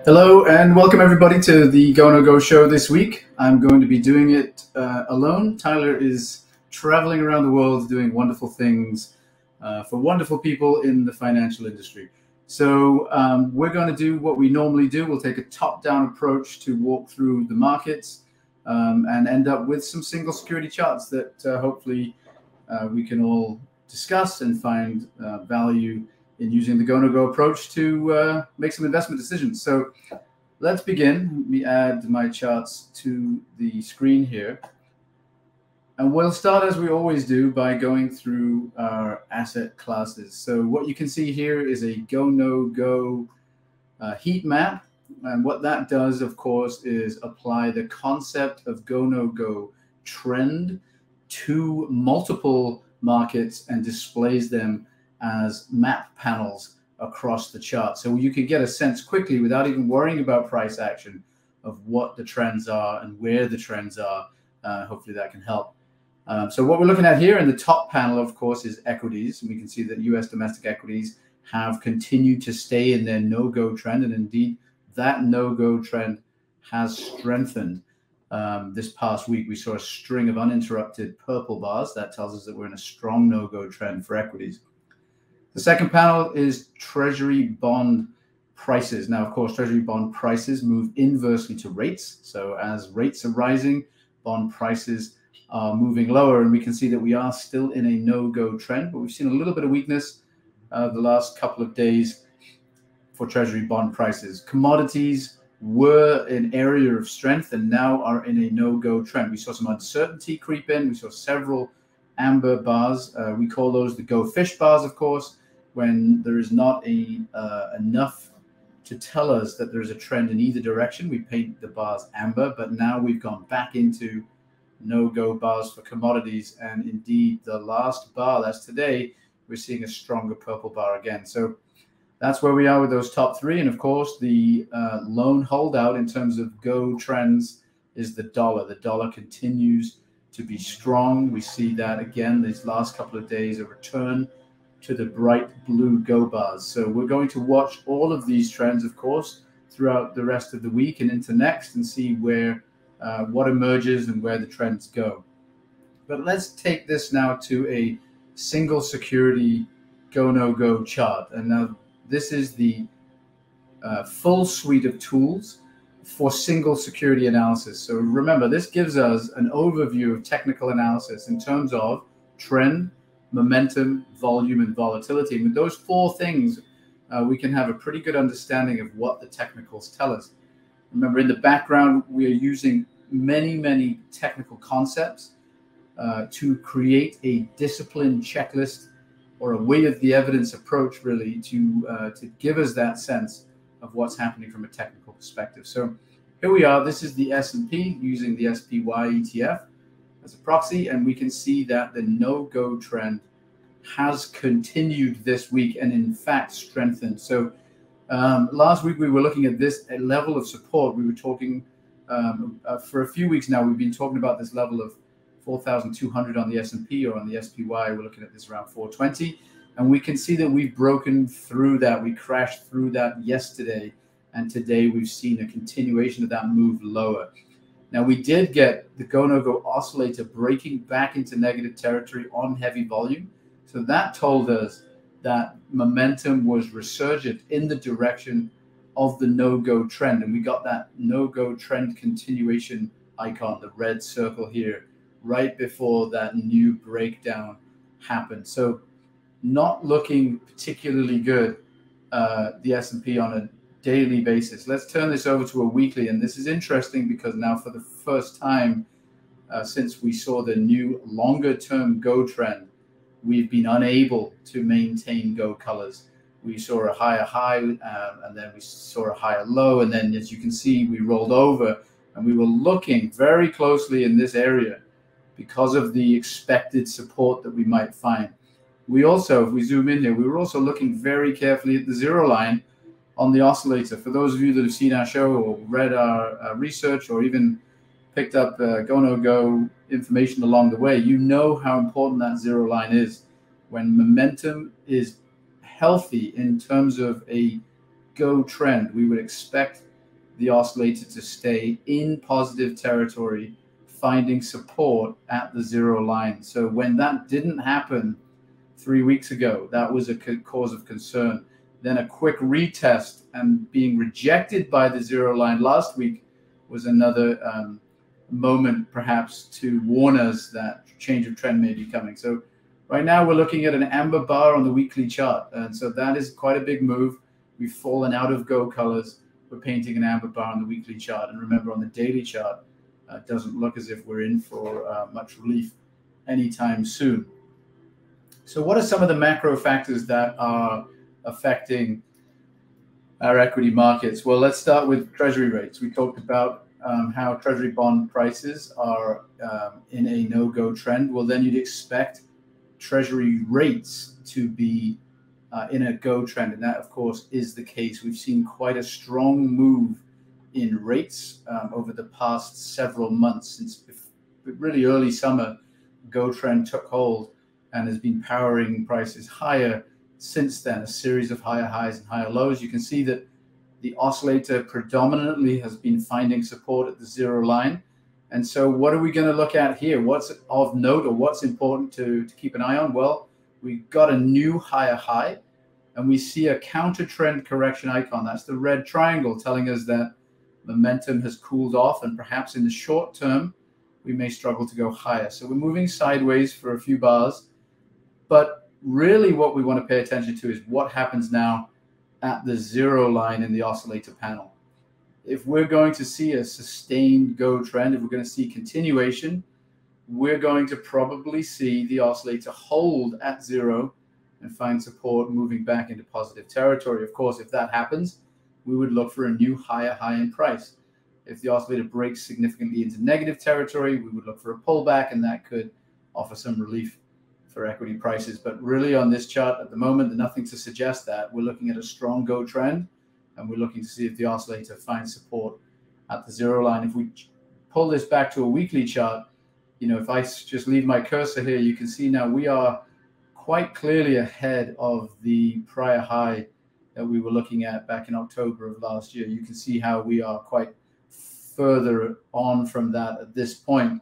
Hello and welcome everybody to the GoNoGo show this week. I'm going to be doing it alone. Tyler is traveling around the world doing wonderful things for wonderful people in the financial industry. So we're going to do what we normally do. We'll take a top-down approach to walk through the markets and end up with some single security charts that hopefully we can all discuss and find value in using the GoNoGo approach to make some investment decisions. So let's begin. Let me add my charts to the screen here. And we'll start, as we always do, by going through our asset classes. So what you can see here is a GoNoGo heat map. And what that does, of course, is apply the concept of GoNoGo trend to multiple markets and displays them as map panels across the chart. So you can get a sense quickly without even worrying about price action of what the trends are and where the trends are. Hopefully that can help. So what we're looking at here in the top panel, of course, is equities. And we can see that US domestic equities have continued to stay in their no-go trend. And indeed, that no-go trend has strengthened. This past week, we saw a string of uninterrupted purple bars. That tells us that we're in a strong no-go trend for equities. The second panel is Treasury bond prices. Now, of course, Treasury bond prices move inversely to rates. So as rates are rising, bond prices are moving lower. And we can see that we are still in a no-go trend, but we've seen a little bit of weakness the last couple of days for Treasury bond prices. Commodities were an area of strength and now are in a no-go trend. We saw some uncertainty creep in. We saw several amber bars. We call those the go fish bars, of course, when there is not enough to tell us that there's a trend in either direction. We paint the bars amber, but now we've gone back into no-go bars for commodities. And indeed, the last bar, that's today, we're seeing a stronger purple bar again. So that's where we are with those top three. And of course, the lone holdout in terms of go trends is the dollar. The dollar continues to be strong. We see that again these last couple of days, a return to the bright blue go bars. So we're going to watch all of these trends, of course, throughout the rest of the week and into next and see where what emerges and where the trends go. But let's take this now to a single security GoNoGo chart. And now this is the full suite of tools for single security analysis. So remember, this gives us an overview of technical analysis in terms of trend, momentum, volume, and volatility. And with those four things, we can have a pretty good understanding of what the technicals tell us. Remember, in the background, we are using many technical concepts to create a disciplined checklist or a weight of the evidence approach, really, to give us that sense of what's happening from a technical perspective. So here we are. This is the S&P using the SPY ETF as a proxy, and we can see that the no-go trend has continued this week and in fact strengthened. So last week we were looking at this level of support. We were talking for a few weeks now. We've been talking about this level of 4,200 on the S&P, or on the SPY, we're looking at this around 420. And we can see that we've broken through that. We crashed through that yesterday. And today we've seen a continuation of that move lower. Now, we did get the GoNoGo oscillator breaking back into negative territory on heavy volume. So that told us that momentum was resurgent in the direction of the no-go trend. And we got that no-go trend continuation icon, the red circle here, right before that new breakdown happened. So not looking particularly good, the S&P on a daily basis. Let's turn this over to a weekly. And this is interesting because now for the first time since we saw the new longer-term go trend, we've been unable to maintain go colors. We saw a higher high and then we saw a higher low. And then, as you can see, we rolled over and we were looking very closely in this area because of the expected support that we might find. We also, if we zoom in here, we were also looking very carefully at the zero line on the oscillator. For those of you that have seen our show or read our research or even picked up GoNoGo information along the way, you know how important that zero line is. When momentum is healthy in terms of a go trend, we would expect the oscillator to stay in positive territory, finding support at the 0 line. So when that didn't happen 3 weeks ago, that was a cause of concern. Then a quick retest and being rejected by the 0 line last week was another moment perhaps to warn us that change of trend may be coming. So right now we're looking at an amber bar on the weekly chart. And so that is quite a big move. We've fallen out of Go colors. We're painting an amber bar on the weekly chart. And remember, on the daily chart, it doesn't look as if we're in for much relief anytime soon. So what are some of the macro factors that are affecting our equity markets? Well, let's start with Treasury rates. We talked about how Treasury bond prices are in a no-go trend. Well, then you'd expect Treasury rates to be in a go trend. And that, of course, is the case. We've seen quite a strong move in rates over the past several months. Since really early summer, go trend took hold and has been powering prices higher since then, a series of higher highs and higher lows. You can see that the oscillator predominantly has been finding support at the 0 line. And so what are we going to look at here? What's of note, or what's important to keep an eye on? Well, we've got a new higher high, and we see a counter trend correction icon. That's the red triangle telling us that momentum has cooled off, and perhaps in the short term, we may struggle to go higher. So we're moving sideways for a few bars. But really what we want to pay attention to is what happens now at the 0 line in the oscillator panel. If we're going to see a sustained go trend, if we're going to see continuation, we're going to probably see the oscillator hold at 0 and find support moving back into positive territory. Of course, if that happens, we would look for a new higher high in price. If the oscillator breaks significantly into negative territory, we would look for a pullback, and that could offer some relief for equity prices. But really on this chart at the moment, there's nothing to suggest that. We're looking at a strong go trend, and we're looking to see if the oscillator finds support at the 0 line. If we pull this back to a weekly chart, you know, if I just leave my cursor here, you can see now we are quite clearly ahead of the prior high that we were looking at back in October of last year. You can see how we are quite further on from that at this point.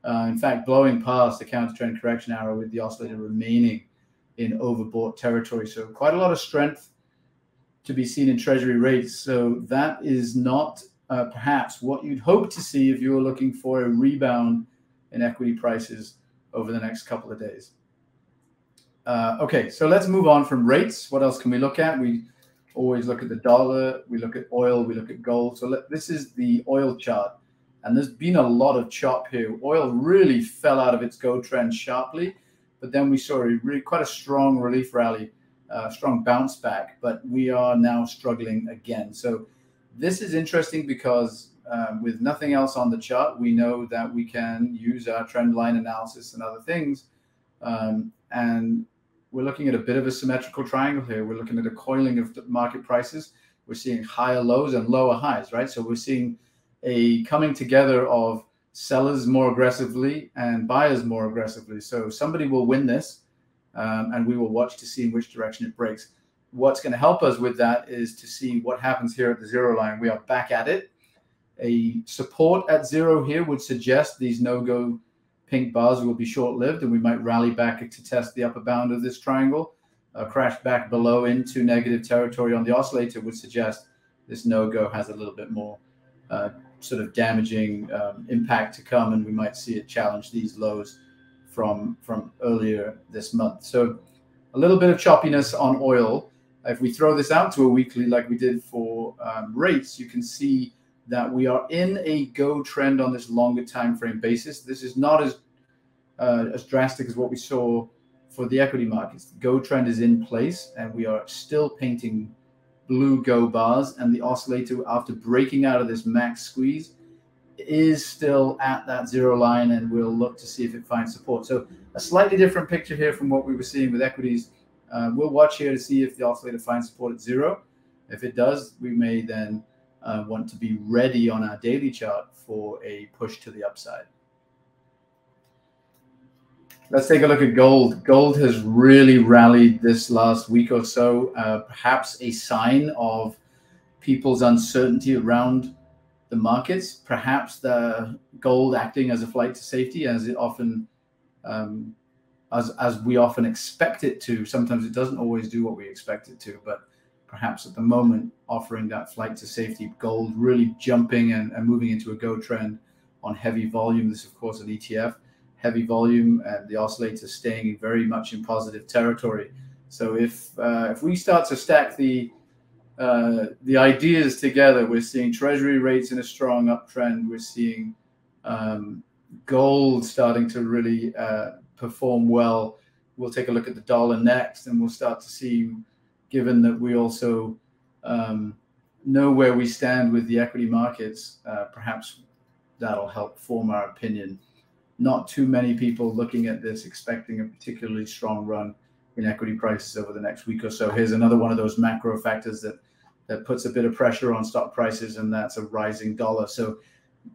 In fact, blowing past the counter trend correction arrow with the oscillator remaining in overbought territory. So quite a lot of strength to be seen in Treasury rates. So that is not perhaps what you'd hope to see if you were looking for a rebound in equity prices over the next couple of days. Okay, so let's move on from rates. What else can we look at? We always look at the dollar, we look at oil, we look at gold. So this is the oil chart. And there's been a lot of chop here. Oil really fell out of its go trend sharply, but then we saw quite a strong relief rally, strong bounce back, but we are now struggling again. So this is interesting because with nothing else on the chart, we know that we can use our trend line analysis and other things. And we're looking at a bit of a symmetrical triangle here. We're looking at a coiling of market prices. We're seeing higher lows and lower highs, right? So we're seeing a coming together of sellers more aggressively and buyers more aggressively. So somebody will win this, and we will watch to see in which direction it breaks. What's going to help us with that is to see what happens here at the 0 line. We are back at it. A support at 0 here would suggest these no-go pink bars will be short-lived, and we might rally back to test the upper bound of this triangle. A crash back below into negative territory on the oscillator would suggest this no-go has a little bit more sort of damaging impact to come, and we might see it challenge these lows from earlier this month. So a little bit of choppiness on oil. If we throw this out to a weekly like we did for rates, you can see that we are in a go trend on this longer time frame basis. This is not as drastic as what we saw for the equity markets. The go trend is in place, and we are still painting blue go bars, and the oscillator, after breaking out of this max squeeze, is still at that 0 line, and we'll look to see if it finds support. So a slightly different picture here from what we were seeing with equities. We'll watch here to see if the oscillator finds support at 0. If it does, we may then want to be ready on our daily chart for a push to the upside. Let's take a look at gold. Gold has really rallied this last week or so, perhaps a sign of people's uncertainty around the markets, perhaps the gold acting as a flight to safety, as it often as we often expect it to. Sometimes it doesn't always do what we expect it to, but perhaps at the moment offering that flight to safety. Gold really jumping and moving into a go trend on heavy volume. This, of course, an ETF, heavy volume, and the oscillator staying very much in positive territory. So if we start to stack the ideas together, we're seeing Treasury rates in a strong uptrend. We're seeing gold starting to really perform well. We'll take a look at the dollar next, and we'll start to see, given that we also know where we stand with the equity markets, perhaps that'll help form our opinion. Not too many people looking at this expecting a particularly strong run in equity prices over the next week or so. Here's another one of those macro factors that puts a bit of pressure on stock prices, and that's a rising dollar. So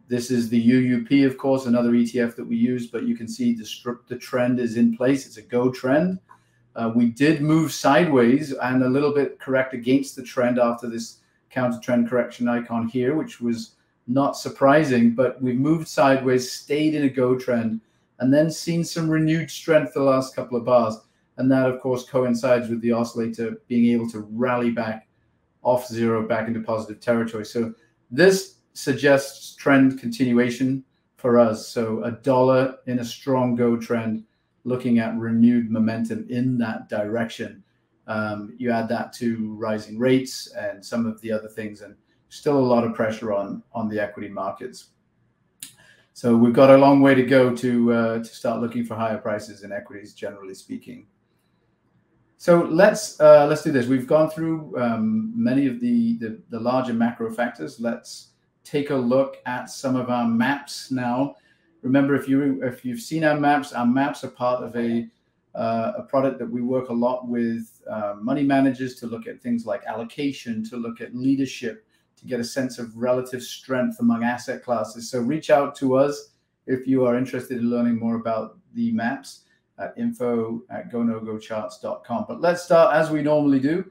this is the UUP, of course, another ETF that we use, but you can see the trend is in place. It's a go trend. We did move sideways and a little bit correct against the trend after this counter trend correction icon here, which was not surprising, but we've moved sideways, stayed in a go trend, and then seen some renewed strength the last couple of bars. And that, of course, coincides with the oscillator being able to rally back off zero back into positive territory. So this suggests trend continuation for us. So a dollar in a strong go trend, looking at renewed momentum in that direction. You add that to rising rates and some of the other things, and still a lot of pressure on the equity markets. So we've got a long way to go to start looking for higher prices in equities, generally speaking. So let's do this. We've gone through many of the larger macro factors. Let's take a look at some of our maps now. Remember, if you've seen our maps are part of a product that we work a lot with money managers to look at things like allocation, to look at leadership, to get a sense of relative strength among asset classes. So reach out to us if you are interested in learning more about the maps at info@GoNoGoCharts.com. But let's start, as we normally do,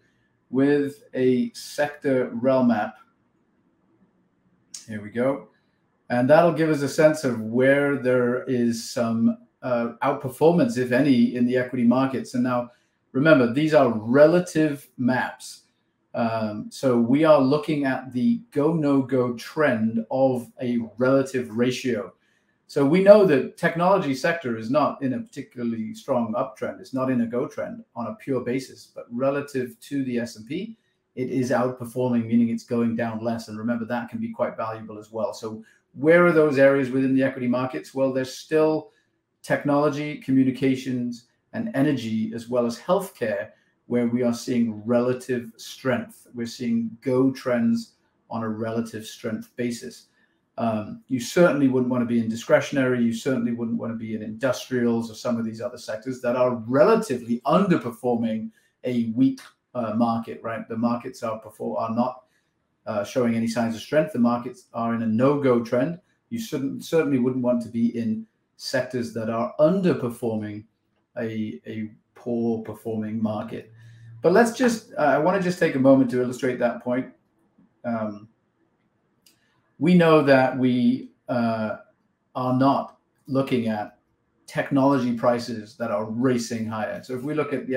with a sector rel map. Here we go. And that'll give us a sense of where there is some outperformance, if any, in the equity markets. And now, remember, these are relative maps. So we are looking at the go-no-go trend of a relative ratio. So we know that technology sector is not in a particularly strong uptrend. It's not in a go trend on a pure basis, but relative to the S&P, it is outperforming, meaning it's going down less. And remember, that can be quite valuable as well. So where are those areas within the equity markets? Well, there's still technology, communications, and energy, as well as healthcare, where we are seeing relative strength. We're seeing go trends on a relative strength basis. You certainly wouldn't want to be in discretionary. You certainly wouldn't want to be in industrials or some of these other sectors that are relatively underperforming a weak market, right? The markets are not showing any signs of strength. The markets are in a no-go trend. You certainly wouldn't want to be in sectors that are underperforming a poor performing market. But let's just, I want to just take a moment to illustrate that point. We know that we are not looking at technology prices that are racing higher. So if we look at the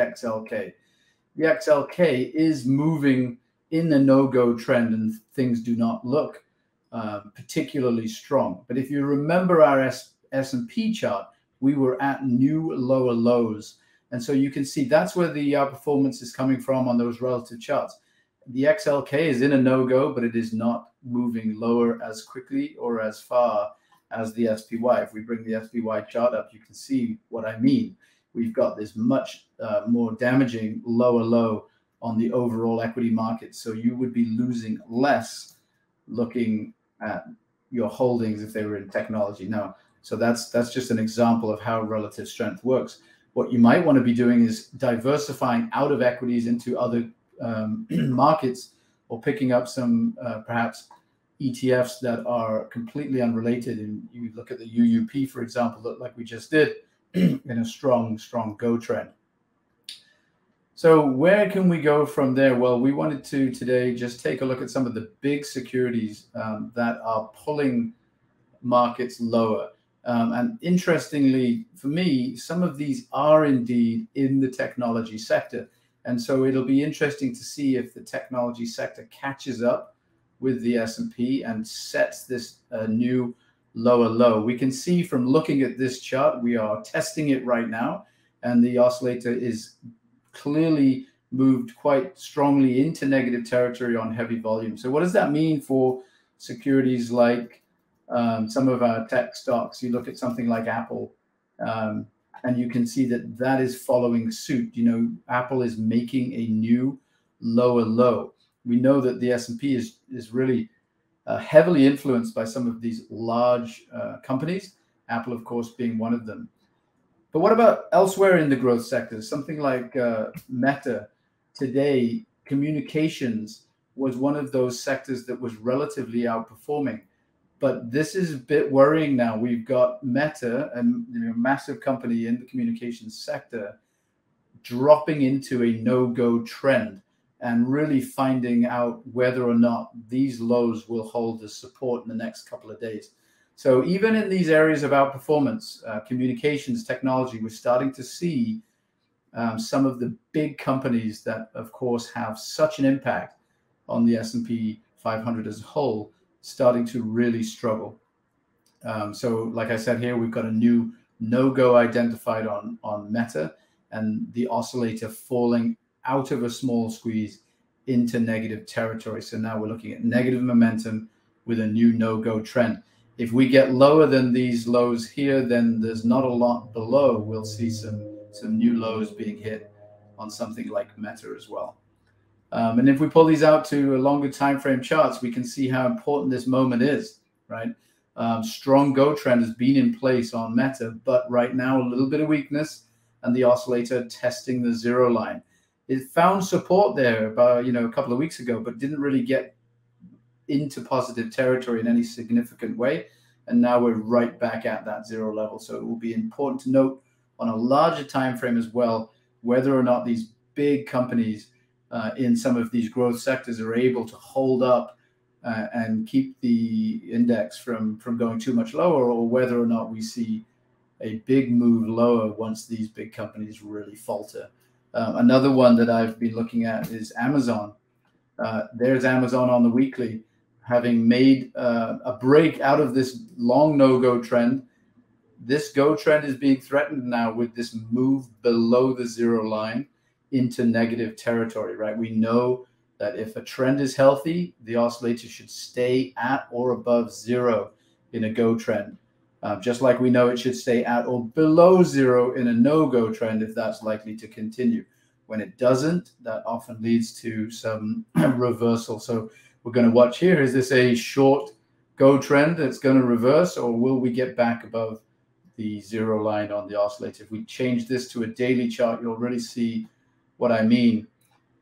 XLK is moving in the no-go trend, and things do not look particularly strong. But if you remember our S&P chart, we were at new lower lows. And so you can see that's where the outperformance is coming from on those relative charts. The XLK is in a no-go, but it is not moving lower as quickly or as far as the SPY. If we bring the SPY chart up, you can see what I mean. We've got this much more damaging lower low on the overall equity market. So you would be losing less looking at your holdings if they were in technology. Now, so that's just an example of how relative strength works. What you might want to be doing is diversifying out of equities into other markets, or picking up some perhaps ETFs that are completely unrelated. And you look at the UUP, for example, like we just did, in a strong go trend. So where can we go from there? Well, we wanted to today just take a look at some of the big securities that are pulling markets lower. And interestingly, for me, some of these are indeed in the technology sector. And so it'll be interesting to see if the technology sector catches up with the S&P and sets this new lower low. We can see from looking at this chart, we are testing it right now, and the oscillator is clearly moved quite strongly into negative territory on heavy volume. So what does that mean for securities like some of our tech stocks? You look at something like Apple, and you can see that that is following suit. You know, Apple is making a new lower low. We know that the S&P is really heavily influenced by some of these large companies, Apple, of course, being one of them. But what about elsewhere in the growth sectors? Something like Meta. Today, communications was one of those sectors that was relatively outperforming. But this is a bit worrying now. We've got Meta, a massive company in the communications sector, dropping into a no-go trend and really finding out whether or not these lows will hold as support in the next couple of days. So even in these areas of outperformance, communications, technology, we're starting to see some of the big companies that, of course, have such an impact on the S&P 500 as a whole, starting to really struggle. So like I said here, we've got a new no-go identified on Meta, and the oscillator falling out of a small squeeze into negative territory. So now we're looking at negative momentum with a new no-go trend. If we get lower than these lows here, then there's not a lot below. We'll see some new lows being hit on something like Meta as well. And if we pull these out to a longer time frame charts, we can see how important this moment is, right? Strong go trend has been in place on Meta, but right now a little bit of weakness, and the oscillator testing the zero line. It found support there about a couple of weeks ago, but didn't really get into positive territory in any significant way, and now we're right back at that zero level. So it will be important to note on a larger time frame as well whether or not these big companies in some of these growth sectors are able to hold up and keep the index from going too much lower, or whether or not we see a big move lower once these big companies really falter. Another one that I've been looking at is Amazon. There's Amazon on the weekly, having made a break out of this long no-go trend. This go trend is being threatened now with this move below the zero line into negative territory, right? We know that if a trend is healthy, the oscillator should stay at or above zero in a go trend. Just like we know it should stay at or below zero in a no-go trend if that's likely to continue. When it doesn't, that often leads to some reversal. So we're going to watch here. Is this a short go trend that's going to reverse, or will we get back above the zero line on the oscillator? If we change this to a daily chart, you'll really see what I mean.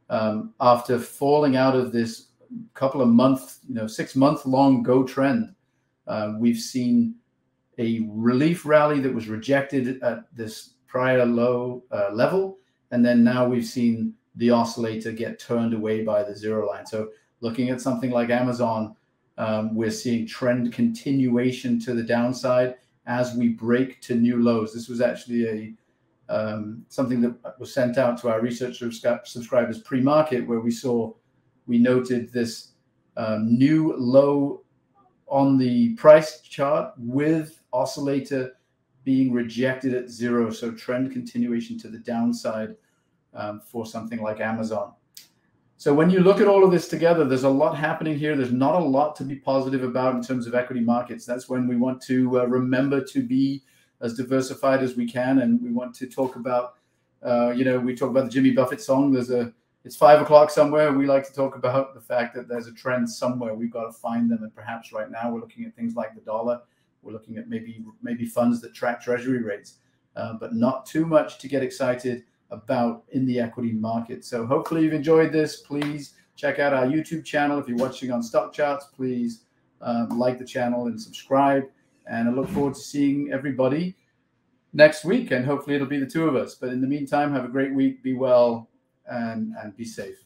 After falling out of this couple of months, 6 month long go trend, we've seen a relief rally that was rejected at this prior low level. And then now we've seen the oscillator get turned away by the zero line. So looking at something like Amazon, we're seeing trend continuation to the downside as we break to new lows. This was actually something that was sent out to our research subscribers pre-market, where we noted this new low on the price chart with oscillator being rejected at zero. So trend continuation to the downside for something like Amazon. So when you look at all of this together, there's a lot happening here. There's not a lot to be positive about in terms of equity markets. That's when we want to remember to be as diversified as we can. And we want to talk about, we talk about the Jimmy Buffett song. It's 5 o'clock somewhere. We like to talk about the fact that there's a trend somewhere. We've got to find them. And perhaps right now we're looking at things like the dollar. We're looking at maybe funds that track Treasury rates, but not too much to get excited about in the equity market. So hopefully you've enjoyed this. Please check out our YouTube channel. If you're watching on Stock Charts, please like the channel and subscribe. And I look forward to seeing everybody next week. And hopefully it'll be the two of us. But in the meantime, have a great week. Be well. and be safe.